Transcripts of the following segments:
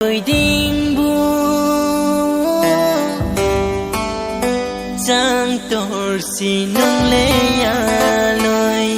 Bởi đêm buồn chẳng tổ si nông lê lôi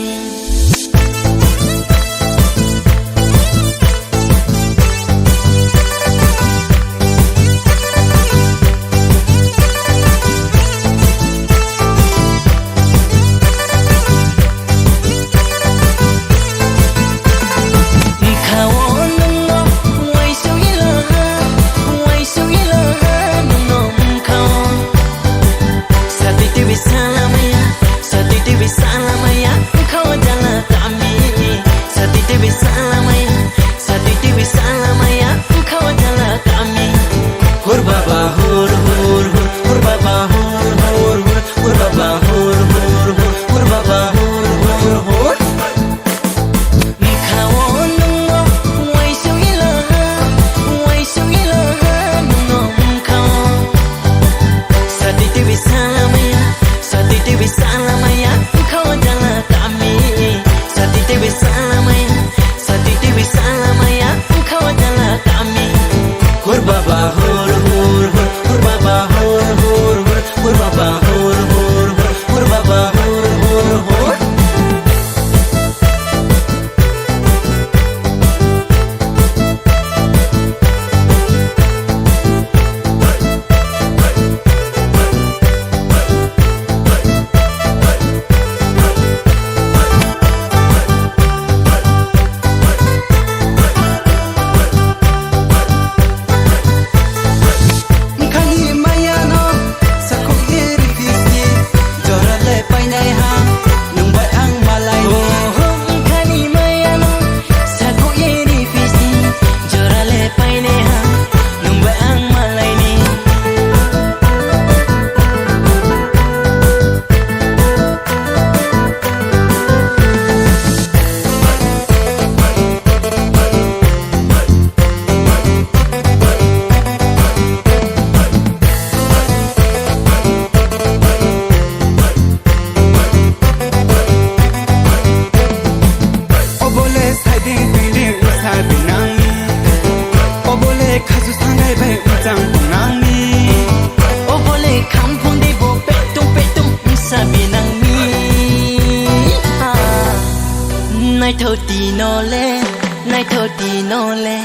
Này thơ tì nó lê, này thơ tì nó lê,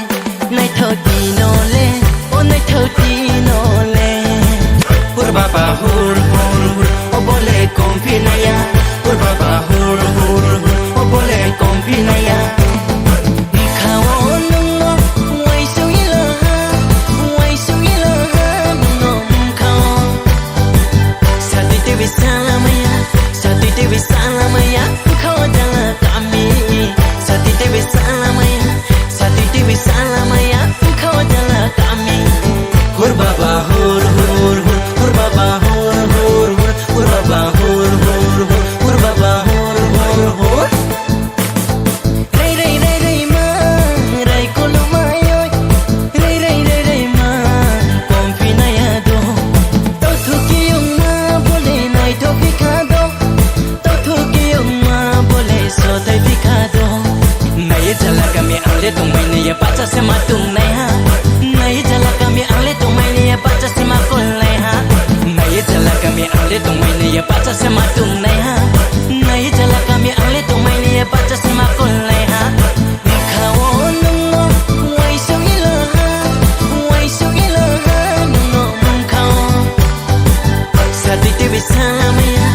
này thơ tì nó lê, ô này thơ tì nó lê. Hur baba hur hur hur, ô bole confinaya. Hur baba hur hur hur, ô bole confinaya. Kawo nungo, wai suila ha, nungo kawo. Sati tevi salamaya, kawo jala kami. Sati Dewi salamaya, engkau adalah kami. Hur baba hur hur hur, hur baba hur hur hur, hur baba hur hur hur, hur baba hur hur hur. Ray ray ray ray ma, ray kolumayoy. Ray ray ray ray ma, confinado. Todo que uma boleh naik topicado. Todo que uma boleh sotai picado. Nai jala kami ale tung mai ni ya baca sema tung nai ha. Nai jala kami ale tung mai ni ya baca sema kol nai ha. Nai jala kami ale tung mai ni ya baca sema tung nai ha. Nai jala kami ale tung mai ni ya baca sema kol nai ha. Kawo nungo wai suila ha nungo kawo. Sati Dewi salamaya,